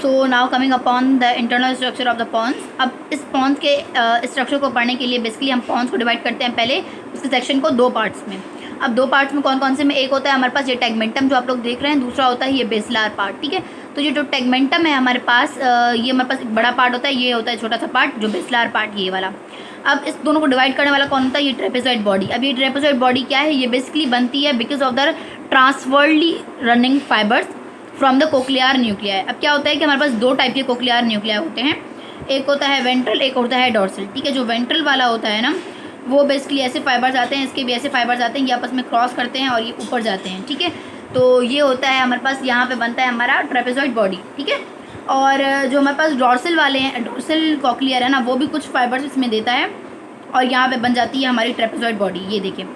So now coming upon the internal structure of the pons. अब इस Pond's के structure को पढ़ने के लिए बेसिकली हम पॉन्स को डिवाइड करते हैं पहले उसके सेक्शन को दो पार्ट्स में। अब दो पार्ट्स में कौन कौन से में, एक होता है हमारे पास ये टेगमेंटम जो आप लोग देख रहे हैं, दूसरा होता है ये बेसलार पार्ट। ठीक है, तो ये जो टेगमेंटम है हमारे पास ये हमारे पास एक बड़ा पार्ट होता है, ये होता है छोटा सा पार्ट जो बेसलार पार्ट ये वाला। अब इस दोनों को डिवाइड करने वाला कौन होता है, ये ट्रेपेजॉइड बॉडी। अब ये ट्रेपेजॉइड बॉडी क्या है, ये बेसिकली बनती है because of the transversely running fibres from the cochlear nuclei. अब क्या होता है कि हमारे पास दो टाइप के कोक्लियर न्यूक्लियाई होते हैं, एक होता है वेंट्रल, एक होता है डॉर्सल। ठीक है, जो वेंट्रल वाला होता है ना, वो बेसिकली ऐसे फाइबर्स आते हैं, इसके भी ऐसे फाइबर्स आते हैं, ये आपस में क्रॉस करते हैं और ये ऊपर जाते हैं। ठीक है, तो ये होता है हमारे पास, यहाँ पे बनता है हमारा ट्रेपेजॉइड बॉडी। ठीक है, और जो हमारे पास डॉर्सल वाले हैं, डॉर्सल कोक्लियर है ना, वो भी कुछ फाइबर्स इसमें देता है और यहाँ पे बन जाती है हमारी ट्रेपेजॉइड बॉडी। ये देखिए,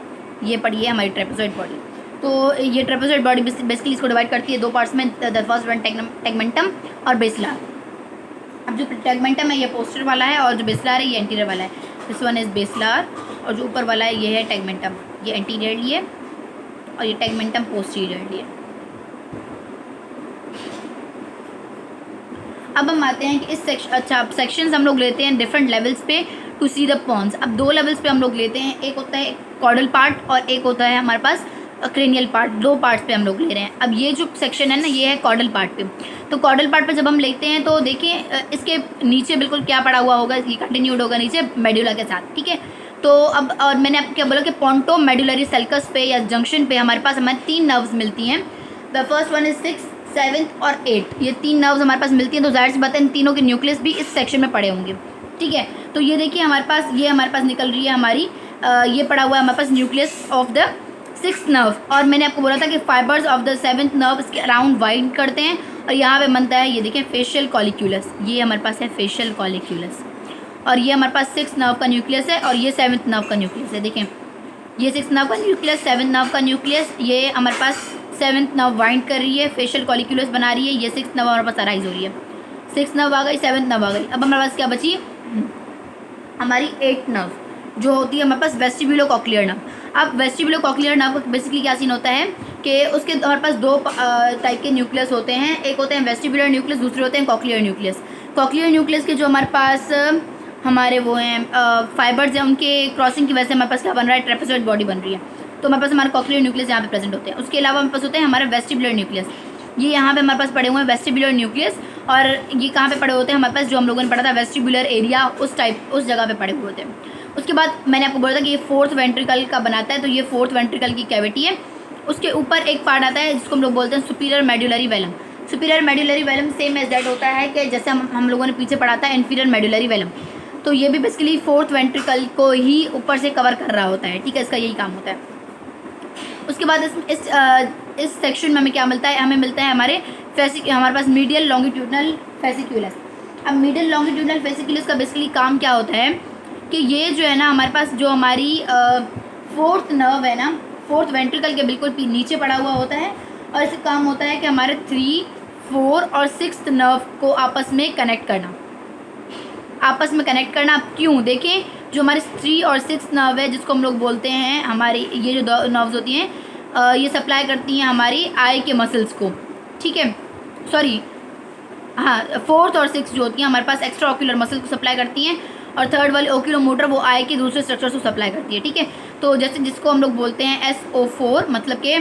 ये पड़ी है हमारी ट्रेपेजॉइड बॉडी। तो ये ट्रेपेजॉइड बॉडी बेसिकली इसको डिवाइड करती है दो पार्ट्स में, द फर्स्ट वन टेगमेंटम और बेसलार। अब जो टेगमेंटम है ये पोस्टर वाला है और जो बेसलार है ये एंटीरियर वाला है। दिस वन इज़ बेसलार और जो ऊपर वाला है ये है टेगमेंटम, ये एंटीरियरली है और ये टेगमेंटम पोस्टीरियरली है। अब हम आते हैं कि इस सेक्शंस हम लोग लेते हैं डिफरेंट लेवल्स पे टू सी द पॉन्स। अब दो लेवल्स पे हम लोग लेते हैं, एक होता है कॉर्डल पार्ट और एक होता है हमारे पास क्रेनियल पार्ट। दो पार्ट्स पे हम लोग ले रहे हैं। अब ये जो सेक्शन है ना, ये है कॉर्डल पार्ट पे। तो कॉर्डल पार्ट पे जब हम लेते हैं तो देखिए इसके नीचे बिल्कुल क्या पड़ा हुआ होगा, ये कंटिन्यूड होगा नीचे मेडुला के साथ। ठीक है, तो अब और मैंने आपको क्या बोला कि पोंटो मेडुलरी सल्कस पे या जंक्शन पे हमारे पास हमारे तीन नर्व्स मिलती हैं। द फर्स्ट वन इज 6, 7 और 8। ये तीन नर्व्स हमारे पास मिलती हैं, तो जाहिर सी बात है इन तीनों के न्यूक्लियस भी इस सेक्शन में पड़े होंगे। ठीक है, तो ये देखिए हमारे पास, ये हमारे पास निकल रही है हमारी ये पड़ा हुआ है हमारे पास nucleus of the 6th nerve. और मैंने आपको बोला था कि fibres of the 7th nerve इसके अराउंड वाइंड करते हैं और यहाँ पे बनता है ये देखें फेशियल कॉलिक्यूलस। ये हमारे पास है फेशियल कॉलिक्यूलस और ये हमारे पास 6th नर्व का न्यूक्लियस है और ये 7th नर्व का न्यूक्लियस है। देखें ये 6th नर्व का न्यूक्लियस, 7th नर्व का न्यूक्लियस, ये हमारे पास 7th नर्व वाइंड कर रही है, फेशियल कॉलिक्यूलस बना रही है, ये 6th नर्व हमारे पास अराइज हो रही है। 6th नर्व आ गई, 7th नर्व आ गई। अब हमारे पास क्या बची, हमारी 8th नर्व जो होती है हमारे पास वेस्टिब्यूलो कॉक्लियर नर्व। अब वेस्टिब्यूलो कॉक्लियर नर्व का बेसिकली क्या सीन होता है कि उसके हमारे पास दो टाइप के न्यूक्लियस होते हैं, एक होते हैं वेस्टिब्यूलर न्यूक्लियस, दूसरे होते हैं कॉक्लियर न्यूक्लियस। कॉक्लियर न्यूक्लियस के जो हमारे पास हमारे वो हैं फाइबर्स हैं, उनके क्रॉसिंग की वजह से हमारे पास क्या बन रहा है, ट्रेपेजॉइड बॉडी बन रही है। तो हमारे पास हमारे कॉक्लियर न्यूक्लियस यहाँ पे प्रेजेंट होते हैं। उसके अलावा हमारे पास होते हैं हमारे वेस्टिब्यूलर न्यूक्लियस, ये यहाँ पे हमारे पास पड़े हुए हैं वेस्टिब्यूलर न्यूक्लियस। और ये कहाँ पे पड़े होते हैं हमारे पास, जो हम लोगों ने पढ़ा था वेस्टिब्यूलर एरिया, उस टाइप उस जगह पे पड़े हुए होते हैं। उसके बाद मैंने आपको बोला था कि ये 4th वेंट्रिकल का बनाता है, तो ये 4th वेंट्रिकल की कैविटी है। उसके ऊपर एक पार्ट आता है जिसको हम लोग बोलते हैं superior medullary velum. Superior medullary velum same as that होता है कि जैसे हम लोगों ने पीछे पढ़ा था इन्फीरियर मेडुलरी वेलम, तो ये भी बेसिकली 4th वेंट्रिकल को ही ऊपर से कवर कर रहा होता है। ठीक है, इसका यही काम होता है। उसके बाद इस सेक्शन में हमें क्या मिलता है, हमें मिलता है हमारे पास मीडियल लॉन्गिट्यूडनल फेसिक्यूलस। अब मीडियल लॉन्गिट्यूडनल फेसिक्यूलस का बेसिकली काम क्या होता है कि ये जो है ना हमारे पास जो हमारी 4th नर्व है ना, 4th वेंट्रिकल के बिल्कुल नीचे पड़ा हुआ होता है और इसका काम होता है कि हमारे 3, 4 और 6th नर्व को आपस में कनेक्ट करना। आपस में कनेक्ट करना क्यों, देखें जो हमारे 3 और 6th नर्व है जिसको हम लोग बोलते हैं, हमारी ये जो नर्व्स होती हैं ये सप्लाई करती हैं हमारी आई के मसल्स को। ठीक है, सॉरी हाँ, 4th और 6th जो होती हैं हमारे पास एक्स्ट्रा ऑक्यूलर मसल को सप्लाई करती हैं और 3rd वाली ओक्यूलोमोटर वो आई के दूसरे स्ट्रक्चर्स को सप्लाई करती है। ठीक है, तो जैसे जिसको हम लोग बोलते हैं SO4, मतलब कि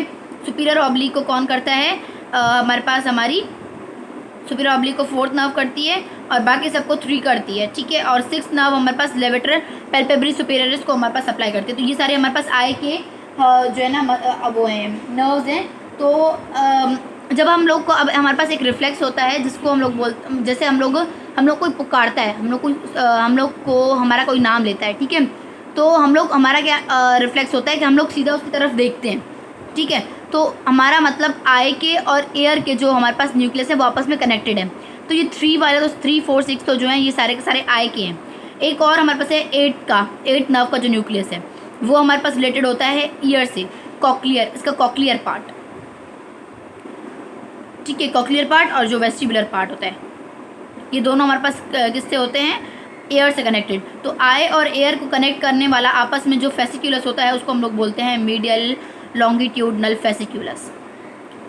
सुपीरियर ऑब्लिक को कौन करता है, हमारे पास हमारी सुपीरियर ऑब्लिक को 4th नर्व करती है और बाकी सबको 3 करती है। ठीक है, और 6th नर्व हमारे पास लेवेटर पैल्पेब्री सुपीरियरिस को हमारे पास सप्लाई करती है। तो ये सारे हमारे पास आई के जो है ना वो हैं नर्व्स हैं। तो जब हम लोग को अब हमारे पास एक रिफ्लेक्स होता है जिसको हम लोग बोलते, जैसे हम लोग कोई पुकारता है, हम लोग को हमारा कोई नाम लेता है। ठीक है, तो हमारा क्या रिफ्लेक्स होता है कि हम लोग सीधा उसकी तरफ देखते हैं। ठीक है, तो हमारा मतलब आई के और एयर के जो हमारे पास न्यूक्लियस है वो आपस में कनेक्टेड है। तो ये 3 वाले तो 3, 4, 6 तो जो हैं ये सारे के सारे आई के हैं। एक और हमारे पास है 8 नर्व का जो न्यूक्लियस है वो हमारे पास रिलेटेड होता है ईयर से, कॉक्लियर, इसका कॉक्लियर पार्ट। ठीक है, कॉक्लियर पार्ट और जो वेस्टिबुलर पार्ट होता है ये दोनों हमारे पास किससे होते हैं, एयर से कनेक्टेड। तो आई और एयर को कनेक्ट करने वाला आपस में जो फेसिक्यूलस होता है उसको हम लोग बोलते हैं मीडियल लॉन्गिट्यूडनल फेसिक्यूलस।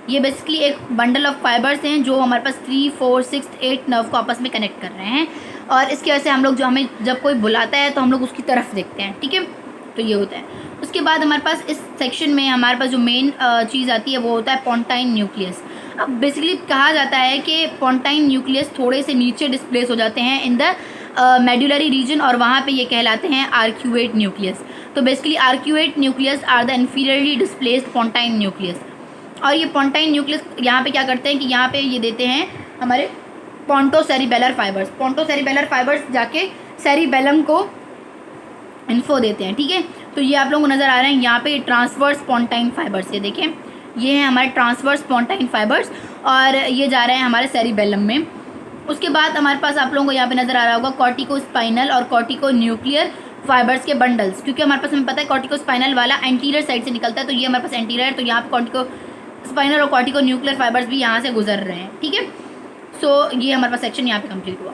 ये बेसिकली एक बंडल ऑफ फाइबर्स हैं जो हमारे पास 3, 4, 6, 8 नर्व को आपस में कनेक्ट कर रहे हैं, और इसकी वजह से हम लोग जो हमें जब कोई बुलाता है तो हम लोग उसकी तरफ देखते हैं, ठीक है। तो ये होता है। उसके बाद हमारे पास इस सेक्शन में हमारे पास जो मेन चीज़ आती है वो होता है पोंटाइन न्यूक्लियस। अब बेसिकली कहा जाता है कि पोंटाइन न्यूक्लियस थोड़े से नीचे डिस्प्लेस हो जाते हैं इन द मेडुलरी रीजन, और वहाँ पे ये कहलाते हैं आर्क्यूएट न्यूक्लियस। तो basically arcuate nucleus are the inferiorly displaced pontine nucleus. और ये पोंटाइन न्यूक्लियस यहाँ पे क्या करते हैं कि यहाँ पे ये देते हैं हमारे पोंटोसेरिबेलर फाइबर्स। पोंटोसेरिबेलर फाइबर्स जाके सेरिबेलम को इन्फो देते हैं, ठीक है। तो ये आप लोगों को नज़र आ रहे हैं यहाँ पे ट्रांसवर्स पोंटाइन फाइबर्स, ये देखें, ये हैं हमारे ट्रांसवर्स पोंटाइन फाइबर्स, और ये जा रहे हैं हमारे सेरिबेलम में। उसके बाद हमारे पास आप लोगों को यहाँ पे नज़र आ रहा होगा कॉर्टिकोस्पाइनल और कॉर्टिको न्यूक्लियर फाइबर्स के बंडल्स, क्योंकि हमारे पास हमें पता है कॉर्टिकोस्पाइनल वाला एंटीरियर साइड से निकलता है, तो ये हमारे पास एंटीरियर, तो यहाँ पे कॉर्टिकोस्पाइनल और कॉर्टिको न्यूक्लियर फाइबर्स भी यहाँ से गुजर रहे हैं, ठीक है। सो ये हमारे पास सेक्शन यहाँ पे कंप्लीट हुआ।